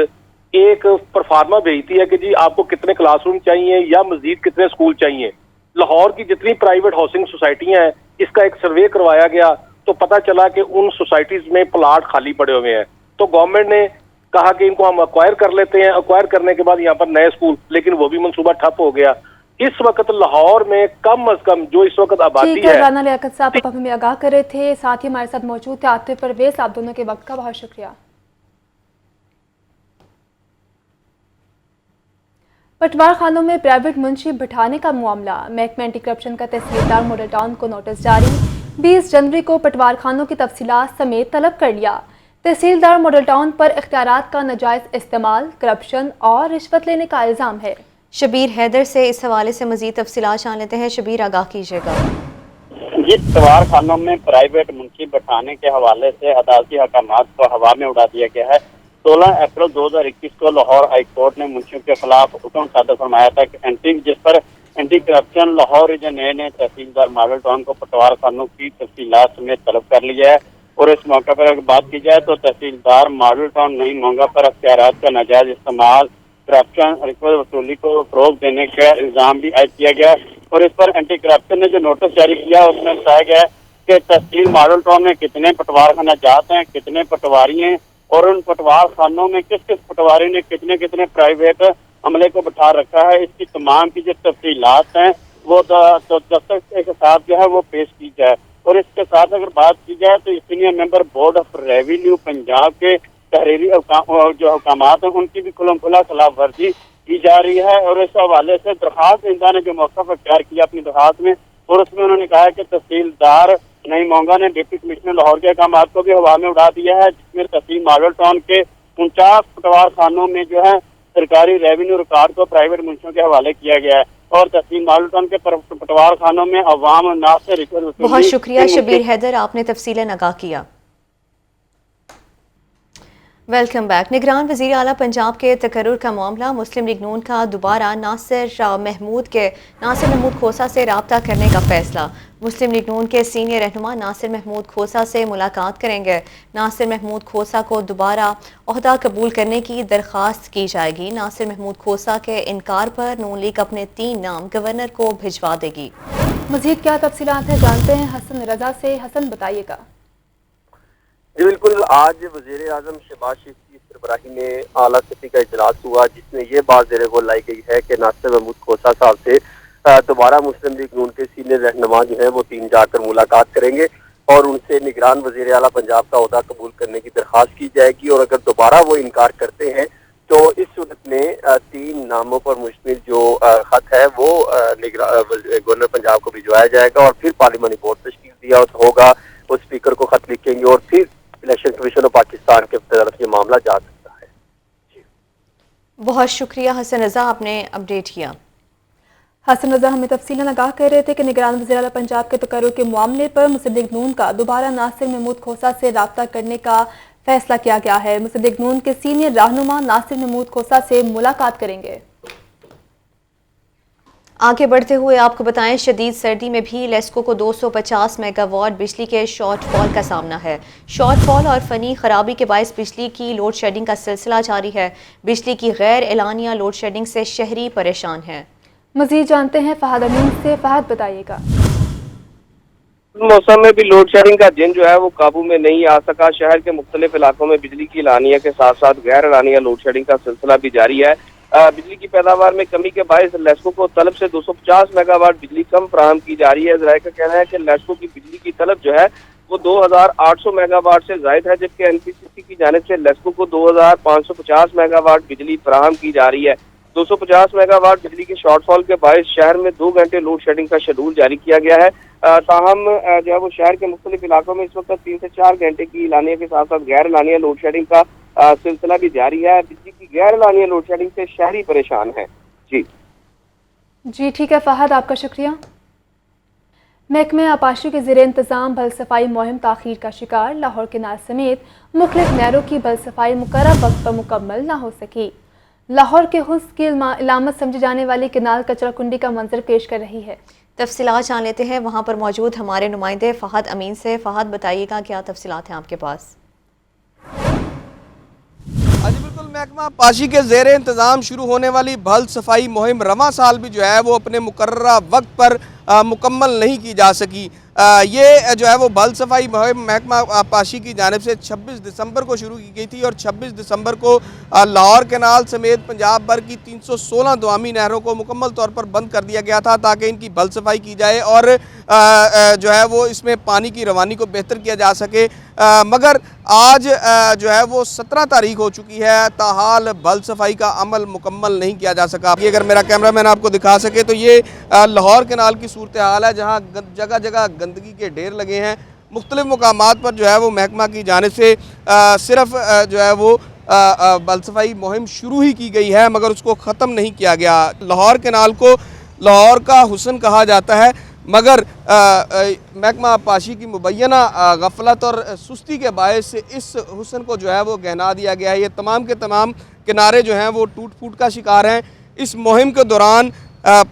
एक परफार्मा भेजती है कि जी आपको कितने क्लासरूम चाहिए या मजीद कितने स्कूल चाहिए। लाहौर की जितनी प्राइवेट हाउसिंग सोसाइटियां हैं इसका एक सर्वे करवाया गया तो पता चला कि उन सोसाइटीज में प्लाट खाली पड़े हुए हैं। तो गवर्नमेंट ने कहा कि इनको हम अक्वायर कर लेते हैं। अक्वायर करने के बाद यहाँ पर नए स्कूल, लेकिन वो भी मंसूबा ठप हो गया। इस वक्त लाहौर में कम अज कम जो इस वक्त आबादी है। राना लियाकत साहब आप हमें आगाह कर रहे थे, साथ ही हमारे साथ मौजूद थे आतिफ परवेज। आप दोनों के वक्त का बहुत शुक्रिया। पटवार खानों में प्राइवेट मुंशी बिठाने का मामला, महकमा एंटी करप्शन का तहसीलदार मॉडल टाउन को नोटिस जारी। 20 जनवरी को पटवार खानों की तफसीलात समेत तलब कर लिया। तहसीलदार मॉडल टाउन पर इख्तियारात का नाजायज इस्तेमाल, करप्शन और रिश्वत लेने का इल्ज़ाम है। शबीर हैदर से इस हवाले से मजीद तफसीलात जान लेते हैं। शबीर, आगाह कीजिएगा। जी, पटवार खानों में प्राइवेट मुंशी बैठाने के हवाले से अदालती अहकामात को हवा में उड़ा दिया गया है। 16 अप्रैल 2021 को लाहौर हाई कोर्ट ने मुंशियों के खिलाफ हुक्म सादर फरमाया था जिस पर एंटी करप्शन लाहौर रीजन ए ने तहसीलदार मॉडल टाउन को पटवार खानों की तफसीलात समेत तलब कर लिया है। और इस मौके पर अगर बात की जाए तो तहसीलदार मॉडल टाउन नहीं मोंगा पर अख्तियारात का नाजायज इस्तेमाल, करप्शन, रिश्वत वसूली को फरोग देने का इल्जाम भी आयद किया गया। और इस पर एंटी करप्शन ने जो नोटिस जारी किया उसमें बताया गया कि तहसील मॉडल टाउन में कितने पटवार खाना जात हैं, कितने पटवारी हैं और उन पटवार खानों में किस किस पटवारी ने कितने कितने प्राइवेट अमले को बैठा रखा है। इसकी तमाम की जो तफसीलात हैं वो दस्तक के साथ जो है वो पेश की जाए। और इसके साथ अगर बात की जाए तो senior member board of revenue Punjab के तहरीरी जो हुकामात हैं उनकी भी खुल्लम खुला खिलाफ वर्जी की जा रही है। और इस हवाले से दरखास्त इंदा ने जो मौक़िफ़ अख्तियार किया अपनी दरखास्त में, और उसमें उन्होंने कहा कि तहसीलदार नई मोंगा ने डिप्टी कमिश्नर लाहौर के अहकामात को भी हवा में उड़ा दिया है, जिसमें तहसील मॉडल टाउन के 49 पटवार खानों में जो है सरकारी रेवेन्यू रिकॉर्ड को प्राइवेट मुंशियों के हवाले किया गया है। और तहसील मॉडल टाउन के पटवार खानों में अवाम नाज से रिश्वत वसूली। बहुत शुक्रिया शबीर हैदर, आपने तफसीलन आगाह किया। Welcome back. निगरान वज़ीर आला पंजाब के तकर्रुर का मामला, मुस्लिम लीग नून का दोबारा नासिर महमूद खोसा से रब्ता करने का फैसला। मुस्लिम लीग नून के सीनियर रहनुमा नासिर महमूद खोसा से मुलाकात करेंगे। नासिर महमूद खोसा को दोबारा ओहदा कबूल करने की दरख्वास्त की जाएगी। नासिर महमूद खोसा के इनकार पर नून लीग अपने 3 नाम गवर्नर को भिजवा देगी। मजीद क्या तफसीलात है जानते हैं हसन रजा से। हसन, बताइएगा। जी बिल्कुल, आज वज़ीर आज़म शहबाज शरीफ की सरबराही में आला सती का इजलास हुआ, जिसमें ये बात ज़ेरे गौर लाई गई है कि नासिर महमूद खोसा साहब से दोबारा मुस्लिम लीग नून के सीनियर रहनुमा जो है वो 3 जाकर मुलाकात करेंगे और उनसे निगरान वज़ीर आला पंजाब का ओहदा कबूल करने की दरख्वास्त की जाएगी। और अगर दोबारा वो इनकार करते हैं तो इस सूरत में 3 नामों पर मुश्तमिल जो खत है वो गवर्नर पंजाब को भिजवाया जाएगा और फिर पार्लिमानी बोर्ड तश्कील दिया होगा, वो स्पीकर को खत लिखेंगे और फिर इलेक्शन कमीशन ऑफ पाकिस्तान के तरफ ये मामला जा सकता है। बहुत शुक्रिया हसन रजा, आपने अपडेट किया। हसन रजा हमें तफसीलन आगाह कर रहे थे कि निगरान वज़ीर आला पंजाब के तकर्रुर के मामले पर मुस्लिम लीग नून का दोबारा नासिर महमूद खोसा से रब्ता करने का फैसला किया गया है। मुस्लिम लीग नून के सीनियर रहनुमा नासिर महमूद खोसा से मुलाकात करेंगे। आगे बढ़ते हुए आपको बताएं, शदीद सर्दी में भी लेस्को को 250 मेगावाट बिजली के शॉर्टफॉल का सामना है। शॉर्टफॉल और फनी खराबी के बायस बिजली की लोड शेडिंग का सिलसिला जारी है। बिजली की गैर एलानिया लोड शेडिंग से शहरी परेशान हैं। मजीद जानते हैं फहद अमीन से। फहद, बताइएगा। मौसम में भी लोड शेडिंग का जिन जो है वो काबू में नहीं आ सका। शहर के मुख्तलिफ इलाकों में बिजली की लानिया के साथ साथ गैर लानिया लोड शेडिंग का सिलसिला भी जारी है। बिजली की पैदावार में कमी के बायस लेस्को को तलब से 250 मेगावाट बिजली कम फराहम की जा रही है। ज़राए का कहना है कि लेस्को की बिजली की तलब जो है वो 2800 मेगावाट से जायद है, जबकि एनपीसीसी की जानिब से लेस्को को 2550 मेगावाट बिजली फराहम की जा रही है। 250 मेगावाट बिजली के शॉर्टफॉल के बायस शहर में 2 घंटे लोड शेडिंग का शेड्यूल जारी किया गया है। ताहम जो है वो शहर के मुख्तलिफ इलाकों में इस वक्त 3 से 4 घंटे की लानिया के साथ साथ गैर लानिया लोड शेडिंग का सिलसिला भी जारी है। बिजली की गैर लानिया लोड शेडिंग से शहरी परेशान है। जी ठीक है फहद, आपका शुक्रिया। महकमे आपाशी के ज़ेरे इंतज़ाम बल सफाई मुहिम ताख़ीर का शिकार। लाहौर केनाल समेत मुख्तलिफ नहरों की बल सफाई मुकर्रर वक्त पर मुकम्मल न हो सकी। लाहौर के हुस्न की इलामत समझी जाने वाली केनाल कचरा कुंडी का मंजर पेश कर रही है। तफसीलात जान लेते हैं वहाँ पर मौजूद हमारे नुमाइंदे फ़हद अमीन से। फ़हद, बताइएगा क्या तफसीलात हैं आपके पास? जी बिल्कुल, महकमा पाशी के ज़ेरे इंतज़ाम शुरू होने वाली बल सफाई मुहिम रवां साल भी जो है वो अपने मुकर्ररा वक्त पर मुकम्मल नहीं की जा सकी। ये जो है वो बल सफाई मुहिम महकमा पाशी की जानिब से 26 दिसंबर को शुरू की गई थी और 26 दिसंबर को लाहौर केनाल समेत पंजाब भर की 316 दवामी नहरों को मुकम्मल तौर पर बंद कर दिया गया था ताकि इनकी बल सफाई की जाए और जो है वो इसमें पानी की रवानी को बेहतर किया जा सके। मगर आज जो है वो 17 तारीख हो चुकी है, ताहाल बल सफाई का अमल मुकम्मल नहीं किया जा सका। ये अगर मेरा कैमरा मैन आपको दिखा सके तो ये लाहौर केनाल की सूरत हाल है, जहाँ जगह जगह गंदगी के ढेर लगे हैं। मुख्तलिफ मकामात पर जो है वो महकमा की जानिब से सिर्फ जो है वो बल सफाई मुहिम शुरू ही की गई है मगर उसको ख़त्म नहीं किया गया। लाहौर केनाल को लाहौर का हुस्न कहा जाता है मगर महकमा पाशी की मुबैना गफलत और सुस्ती के बायस से इस हुस्न को जो है वो गहना दिया गया है। ये तमाम के तमाम किनारे जो हैं वो टूट फूट का शिकार हैं। इस मुहिम के दौरान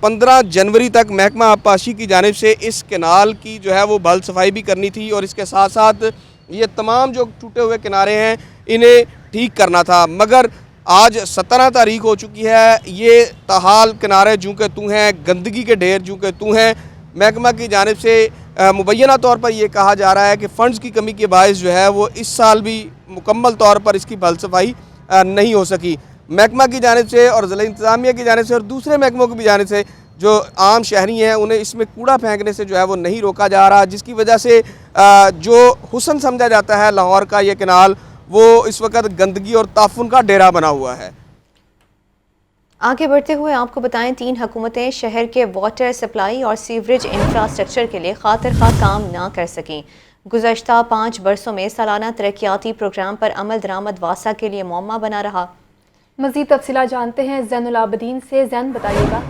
15 जनवरी तक महकमा पाशी की जानिब से इस किनाल की जो है वो बल सफाई भी करनी थी और इसके साथ साथ ये तमाम जो टूटे हुए किनारे हैं इन्हें ठीक करना था। मगर आज 17 तारीख हो चुकी है, ये ताहाल किनारे जूँ के तू हैं, गंदगी के ढेर जूँ के तू हैं। महकमा की जानिब से मुबैना तौर पर यह कहा जा रहा है कि फ़ंड्स की कमी के बायस जो है वो इस साल भी मुकम्मल तौर पर इसकी बल सफाई नहीं हो सकी। महकमा की जानिब से और ज़िला इंतज़ामिया की जानिब से और दूसरे महकमों की भी जानिब से जो आम शहरी हैं उन्हें इसमें कूड़ा फेंकने से जो है वो नहीं रोका जा रहा, जिसकी वजह से जो हुस्न समझा जाता है लाहौर का ये किनाल वो इस वक्त गंदगी और ताफुन का डेरा बना हुआ है। आगे बढ़ते हुए आपको बताएं, 3 हुकूमतें शहर के वाटर सप्लाई और सीवरेज इंफ्रास्ट्रक्चर के लिए खातिर खा काम ना कर सकें। गुज़श्ता 5 बरसों में सालाना तरक्याती प्रोग्राम पर अमल दरामद वासा के लिए मौमा बना रहा। मज़ीद तफसीलात जानते हैं ज़ैनुल आबिदीन से। ज़ैन, बताइएगा।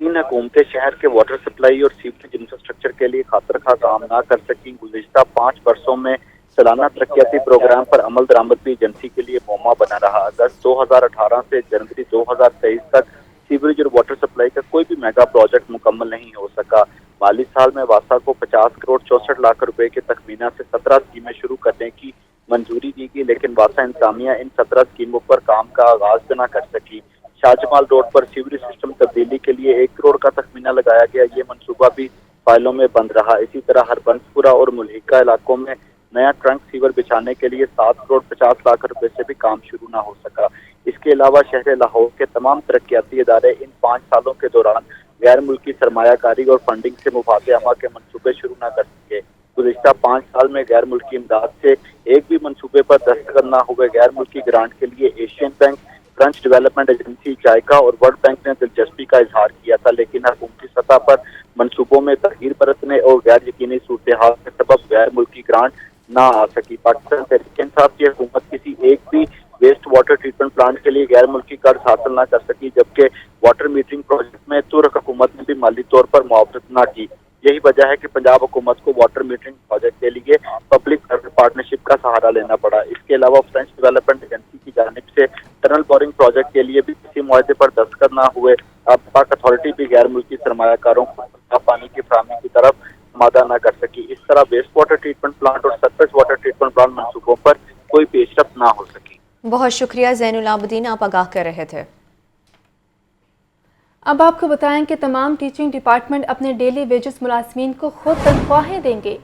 3 हुकूमतें शहर के वाटर सप्लाई और सीवरेज इंफ्रास्ट्रक्चर के लिए खातिर खा काम ना कर सकें। गुज़श्ता 5 बरसों में सालाना तरक्याती प्रोग्राम पर अमल दरामद भी एजेंसी के लिए मौमा बना रहा। अगस्त 2018 से जनवरी 2023 तक सीवरेज और वाटर सप्लाई का कोई भी मेगा प्रोजेक्ट मुकम्मल नहीं हो सका। माली साल में वासा को 50 करोड़ 64 लाख रुपए के तखमीना से 17 स्कीमें शुरू करने की मंजूरी दी गई, लेकिन वासा इंतजामिया इन 17 स्कीमों पर काम का आगाज न कर सकी। शाहजमाल रोड पर सीवरेज सिस्टम तब्दीली के लिए 1 करोड़ का तखमीना लगाया गया, ये मनसूबा भी फाइलों में बंद रहा। इसी तरह हरबंसपुरा और मुल्हिका इलाकों में नया ट्रंक सीवर बिछाने के लिए 7 करोड़ 50 लाख रुपए से भी काम शुरू ना हो सका। इसके अलावा शहर लाहौर के तमाम तरक्याती इदारे इन 5 सालों के दौरान गैर मुल्की सरमायाकारी और फंडिंग से मुफादे-अमा के मंसूबे शुरू ना कर सके। गुज़िश्ता 5 साल में गैर मुल्की इमदाद से एक भी मंसूबे पर दस्तखत न हुए। गैर मुल्की ग्रांट के लिए Asian bank, French development agency, JICA और वर्ल्ड बैंक ने दिलचस्पी का इजहार किया था, लेकिन हुकूमती सतह पर मंसूबों में तगहीर बरतने और गैर यकीनी सूरत हाल के सबब गैर मुल्की ग्रांट ना आ सकी। पाकिस्तान तहरीक इंसाफ की हुकूमत किसी एक भी वेस्ट वाटर ट्रीटमेंट प्लांट के लिए गैर मुल्की कर्ज हासिल ना कर सकी, जबकि वाटर मीटरिंग प्रोजेक्ट में तुर्क हुकूमत ने भी माली तौर पर मुआवजत ना की। यही वजह है कि पंजाब हुकूमत को वाटर मीटरिंग प्रोजेक्ट के लिए पब्लिक प्राइवेट पार्टनरशिप का सहारा लेना पड़ा। इसके अलावा फ्रेंच डेवलपमेंट एजेंसी की जानिब से टनल बोरिंग प्रोजेक्ट के लिए भी किसी मुआहदे पर दस्तखत ना हुए। अब पाक अथॉरिटी भी गैर मुल्की सरमायाकारों को पानी की फराहमी की तरफ मादा न कर सकी। इस तरह वेस्ट वाटर ट्रीटमेंट प्लांट और सरफेस वाटर ट्रीटमेंट प्लांट मंसूबों पर कोई पेशरफ्त ना हो सकी। बहुत शुक्रिया ज़ैनुल आबिदीन, आप आगाह कर रहे थे। اب آپ کو بتائیں کہ تمام ٹیچنگ ڈپارٹمنٹ اپنے ڈیلی ویجز ملازمین کو خود تنخواہیں دیں گے۔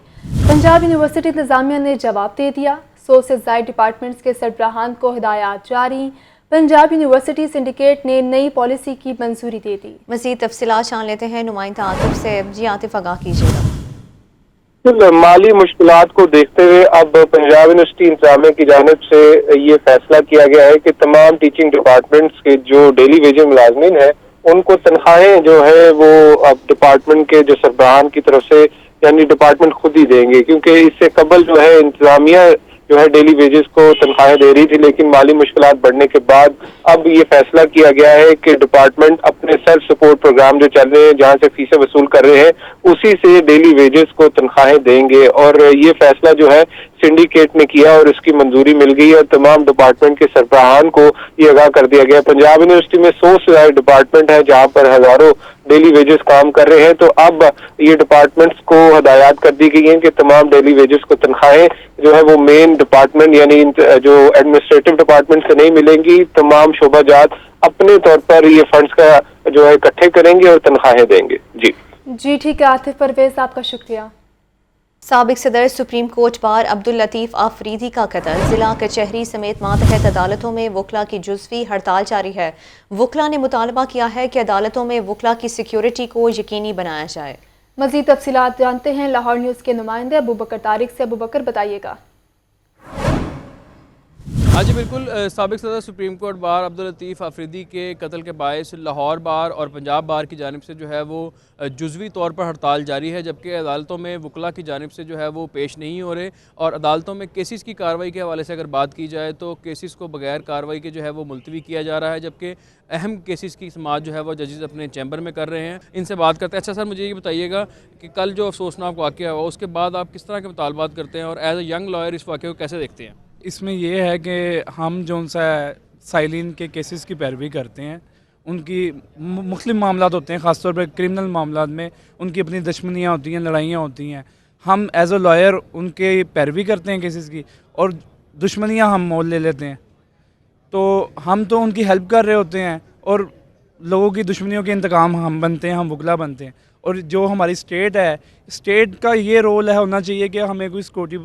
پنجاب یونیورسٹی انتظامیہ نے جواب دے دیا۔ 100 سے زائد ڈپارٹمنٹس کے سربراہان کو ہدایات جاری۔ پنجاب یونیورسٹی سنڈیکیٹ نے نئی پالیسی کی منظوری دے دی۔ مزید تفصیلات جان لیتے ہیں نمائندہ عاطف سے۔ جی عاطف، آگاہ کیجیے گا۔ مالی مشکلات کو دیکھتے ہوئے اب پنجاب یونیورسٹی انتظامیہ کی جانب سے یہ فیصلہ کیا گیا ہے کہ تمام ٹیچنگ ڈپارٹمنٹس کے جو ڈیلی ویجز ملازمین ہیں ان کو تنخواہیں جو ہے وہ اب ڈپارٹمنٹ کے جو سربراہان کی طرف سے یعنی ڈپارٹمنٹ خود ہی دیں گے، کیونکہ اس سے قبل جو ہے انتظامیہ جو ہے ڈیلی ویجز کو تنخواہیں دے رہی تھی، لیکن مالی مشکلات بڑھنے کے بعد اب یہ فیصلہ کیا گیا ہے کہ ڈپارٹمنٹ اپنے سیلف سپورٹ پروگرام جو چل رہے ہیں جہاں سے فیسیں وصول کر رہے ہیں اسی سے ڈیلی ویجز کو تنخواہیں دیں گے، اور یہ فیصلہ جو ہے سنڈیکیٹ نے کیا اور اس کی منظوری مل گئی اور تمام ڈپارٹمنٹ کے سربراہان کو یہ آگاہ کر دیا گیا۔ پنجاب یونیورسٹی میں 100 سے زائد ڈپارٹمنٹ ہیں جہاں پر ہزاروں ڈیلی ویجز کام کر رہے ہیں، تو اب یہ ڈپارٹمنٹس کو ہدایات کر دی گئی ہیں کہ تمام ڈیلی ویجز کو تنخواہیں جو ہے وہ مین ڈپارٹمنٹ یعنی جو ایڈمنسٹریٹو ڈپارٹمنٹ سے نہیں ملیں گی، تمام شعبہ جات اپنے طور پر یہ فنڈز کا جو ہے اکٹھے کریں گے اور تنخواہیں دیں گے۔ جی ٹھیک ہے عاطف پرویز، آپ کا شکریہ۔ سابق صدر supreme court bar Abdul Latif Afridi کا قتل، ضلع کچہری سمیت ماتحت عدالتوں میں وکلاء کی جزوی ہڑتال جاری ہے۔ وکلاء نے مطالبہ کیا ہے کہ عدالتوں میں وکلاء کی سیکیورٹی کو یقینی بنایا جائے۔ مزید تفصیلات جانتے ہیں لاہور نیوز کے نمائندے ابوبکر طارق سے۔ ابوبکر، بتائیے گا۔ ہاں جی بالکل، سابق صدر supreme court bar Abdul Latif Afridi کے قتل کے باعث لاہور بار اور پنجاب بار کی جانب سے جو ہے وہ جزوی طور پر ہڑتال جاری ہے، جبکہ عدالتوں میں وکلاء کی جانب سے جو ہے وہ پیش نہیں ہو رہے، اور عدالتوں میں کیسز کی کارروائی کے حوالے سے اگر بات کی جائے تو کیسز کو بغیر کارروائی کے جو ہے وہ ملتوی کیا جا رہا ہے، جبکہ اہم کیسز کی سماعت جو ہے وہ ججز اپنے چیمبر میں کر رہے ہیں۔ ان سے بات کرتے ہیں۔ اچھا سر، مجھے یہ بتائیے گا کہ کل جو افسوسناک واقعہ ہوا اس کے بعد آپ کس طرح کے مطالبات کرتے ہیں اور ایز اے ینگ لائر اس واقعے کو کیسے دیکھتے ہیں؟ اس میں یہ ہے کہ ہم جو ان سے سائلین کے کیسز کی پیروی کرتے ہیں، ان کی مختلف معاملات ہوتے ہیں، خاص طور پر کرمنل معاملات میں ان کی اپنی دشمنیاں ہوتی ہیں، لڑائیاں ہوتی ہیں۔ ہم ایز اے لائر ان کے پیروی کرتے ہیں کیسز کی، اور دشمنیاں ہم مول لے لیتے ہیں، تو ہم تو ان کی ہیلپ کر رہے ہوتے ہیں اور لوگوں کی دشمنیوں کے انتقام ہم بنتے ہیں، ہم وکلا بنتے ہیں۔ اور جو ہماری اسٹیٹ ہے، اسٹیٹ کا یہ رول ہے ہونا چاہیے کہ ہمیں کوئی سیکورٹی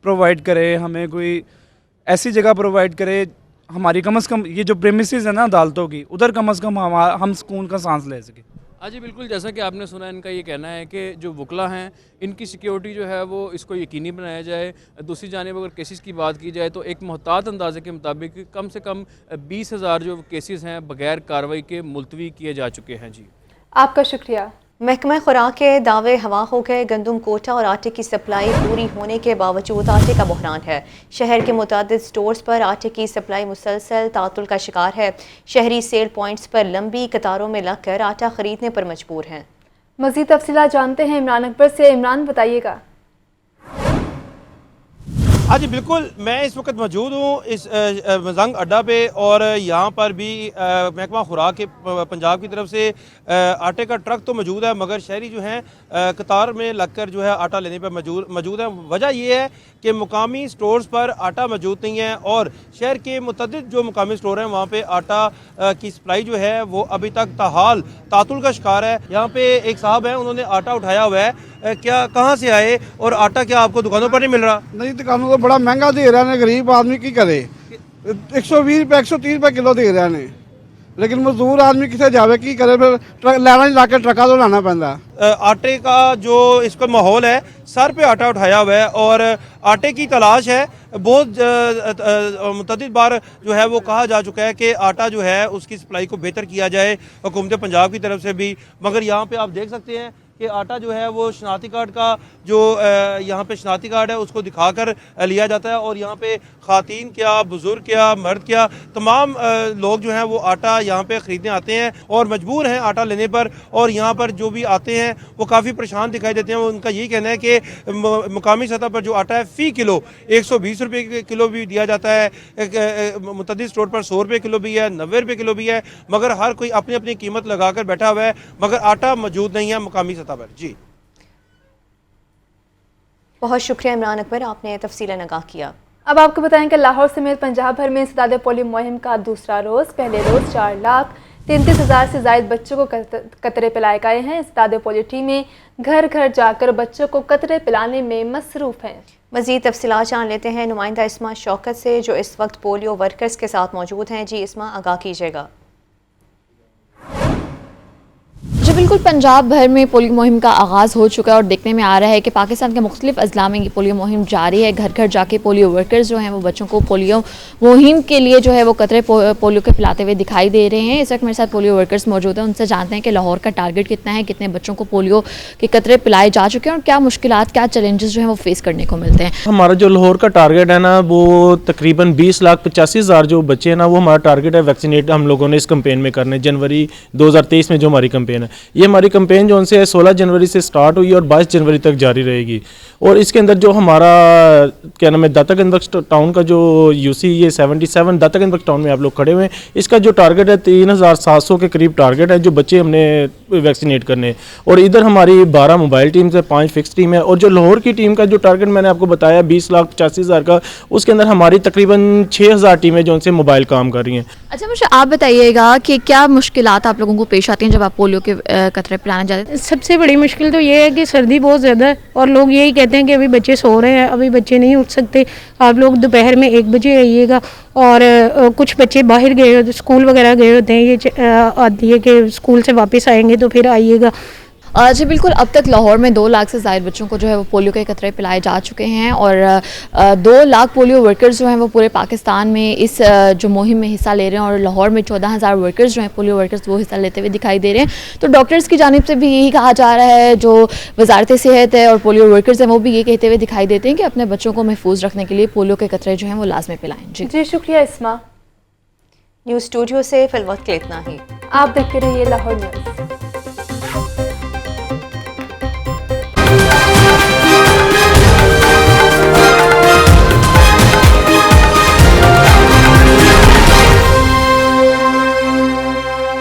پرووائڈ کرے، ہمیں کوئی ایسی جگہ پرووائڈ کرے، ہماری کم از کم یہ جو پریمیسز ہیں نا عدالتوں کی، ادھر کم از کم ہم سکون کا سانس لے سکیں۔ ہاں جی بالکل، جیسا کہ آپ نے سنا ان کا یہ کہنا ہے کہ جو وکلاء ہیں ان کی سیکیورٹی جو ہے وہ اس کو یقینی بنایا جائے۔ دوسری جانب اگر کیسز کی بات کی جائے تو ایک محتاط اندازے کے مطابق کم سے کم 20,000 جو کیسز ہیں بغیر کارروائی کے ملتوی کیے جا چکے ہیں۔ جی آپ کا شکریہ۔ محکمہ خوراک کے دعوے ہوا ہو گئے، گندم کوٹا اور آٹے کی سپلائی پوری ہونے کے باوجود آٹے کا بحران ہے۔ شہر کے متعدد سٹورز پر آٹے کی سپلائی مسلسل تعطل کا شکار ہے۔ شہری سیل پوائنٹس پر لمبی قطاروں میں لگ کر آٹا خریدنے پر مجبور ہیں۔ مزید تفصیلات جانتے ہیں عمران اکبر سے۔ عمران، بتائیے گا۔ ہاں جی بالکل، میں اس وقت موجود ہوں اس مزنگ اڈا پہ، اور یہاں پر بھی محکمہ خوراک کے پنجاب کی طرف سے آٹے کا ٹرک تو موجود ہے، مگر شہری جو ہیں قطار میں لگ کر جو ہے آٹا لینے پہ موجود ہیں۔ وجہ یہ ہے کہ مقامی سٹورز پر آٹا موجود نہیں ہے، اور شہر کے متعدد جو مقامی سٹور ہیں وہاں پہ آٹا کی سپلائی جو ہے وہ ابھی تک تاحال تعطل کا شکار ہے۔ یہاں پہ ایک صاحب ہیں، انہوں نے آٹا اٹھایا ہوا ہے، کیا کہاں سے آئے اور آٹا کیا آپ کو دکانوں پر نہیں مل رہا؟ نہیں، دکانوں کو بڑا مہنگا دے رہے ہیں، غریب آدمی کی کرے۔ 120 روپے 130 روپے کلو دے رہے ہیں، لیکن مزدور آدمی کسے جاوے کی کرے، پھر لینا لا کے ٹرکا تو لانا پہنتا ہے۔ آٹے کا جو اس کا ماحول ہے، سر پہ آٹا اٹھایا ہوا ہے اور آٹے کی تلاش ہے۔ بہت متعدد بار جو ہے وہ کہا جا چکا ہے کہ آٹا جو ہے اس کی سپلائی کو بہتر کیا جائے حکومت پنجاب کی طرف سے بھی، مگر یہاں پہ آپ دیکھ سکتے ہیں کہ آٹا جو ہے وہ شناختی کارڈ کا جو یہاں پہ شناختی کارڈ ہے اس کو دکھا کر لیا جاتا ہے، اور یہاں پہ خواتین کیا، بزرگ کیا، مرد کیا، تمام لوگ جو ہیں وہ آٹا یہاں پہ خریدنے آتے ہیں اور مجبور ہیں آٹا لینے پر، اور یہاں پر جو بھی آتے ہیں وہ کافی پریشان دکھائی دیتے ہیں۔ ان کا یہی کہنا ہے کہ مقامی سطح پر جو آٹا ہے فی کلو 120 روپے کلو بھی دیا جاتا ہے، متعدد سٹور پر 100 روپے کلو بھی ہے، 90 روپے کلو بھی ہے، مگر ہر کوئی اپنی اپنی قیمت لگا کر بیٹھا ہوا ہے، مگر آٹا موجود نہیں ہے مقامی سطح پر۔ جی بہت شکریہ عمران اکبر، آپ نے تفصیلاً آگاہ کیا۔ اب آپ کو بتائیں کہ لاہور سمیت پنجاب بھر میں انسداد پولیو مہم کا دوسرا روز، پہلے روز 4 33,000 से ज़ायद बच्चों को कतरे पिलाए गए हैं। इस्ताद पोलियो टीमें घर घर जाकर बच्चों को कतरे पिलाने में मसरूफ़ हैं। मज़ीद तफसीलात जान लेते हैं नुमाइंदा इस्मा शौकत से, जो इस वक्त पोलियो वर्कर्स के साथ मौजूद हैं। जी इस्मा, आगाह कीजिएगा। जी बिल्कुल, पंजाब भर में पोलियो मुहिम का आगाज़ हो चुका है और देखने में आ रहा है कि पाकिस्तान के मुख्तलिफ अजला में ये पोलियो मुहिम जारी है। घर घर जाके पोलियो वर्कर्स जो हैं वो बच्चों को पोलियो मुहिम के लिए जो है वो कतरे पोलियो के पिलाते हुए दिखाई दे रहे हैं। इस वक्त मेरे साथ पोलियो वर्कर्स मौजूद हैं, उनसे जानते हैं कि लाहौर का टारगेट कितना है, कितने बच्चों को पोलियो के कतरे पिलाए जा चुके हैं और क्या मुश्किलात, क्या चैलेंजेस जो हैं वो फेस करने को मिलते हैं। हमारा जो लाहौर का टारगेट है ना, वो तकरीबन 20,85,000 जो बच्चे हैं ना, वो हमारा टारगेट है वैक्सीनेट हम लोगों ने इस कैंपेन में करने। जनवरी 2023 में जो हमारी कैंपेन है, ये हमारी कैंपेन जो उनसे 16 जनवरी से स्टार्ट हुई और 22 जनवरी तक जारी रहेगी। और इसके अंदर जो हमारा क्या नाम है, दातागंज बख्श टाउन का जो यूसी ये 77 दातागंज बख्श टाउन में आप लोग खड़े हुए हैं, इसका जो टारगेट है 3,700 के करीब टारगेट है जो बच्चे हमने वैक्सीनेट करने। और इधर हमारी 12 मोबाइल टीम्स है, 5 फिक्स टीम है। और जो लाहौर की टीम का जो टारगेट मैंने आपको बताया 20,85,000 का, उसके अंदर हमारी तकरीबन 6,000 टीमें जो उनसे मोबाइल काम कर रही हैं। अच्छा, मुझे आप बताइएगा कि क्या मुश्किलात आप लोगों को पेश आती हैं जब आप पोलियो के कतरे पिलाने जाते हैं? सबसे बड़ी मुश्किल तो ये है कि सर्दी बहुत ज़्यादा है और लोग यही कहते हैं कि अभी बच्चे सो रहे हैं, अभी बच्चे नहीं उठ सकते, आप लोग दोपहर में 1 बजे आइएगा। और कुछ बच्चे बाहर गए होते, स्कूल वगैरह गए होते हैं, ये आती है कि स्कूल से वापस आएंगे तो फिर आइएगा। जी बिल्कुल, अब तक लाहौर में 2 लाख से ज़ायद बच्चों को जो है वो पोलियो के कतरे पिलाए जा चुके हैं और 2 लाख पोलियो वर्कर्स जो हैं वो पूरे पाकिस्तान में इस जो मुहिम में हिस्सा ले रहे हैं। और लाहौर में 14,000 वर्कर्स जो हैं पोलियो वर्कर्स वो हिस्सा लेते हुए दिखाई दे रहे हैं। तो डॉक्टर्स की जानिब से भी यही कहा जा रहा है, जो वजारत सेहत है और पोलियो वर्कर्स हैं वो भी ये कहते हुए दिखाई देते हैं कि अपने बच्चों को महफूज रखने के लिए पोलियो के कतरे जो हैं वो लाजमी पिलाएं। जी शुक्रिया इस्मा। न्यूज़ स्टूडियो से फिल वक्त के इतना ही। आप देखते रहिए लाहौर न्यूज़।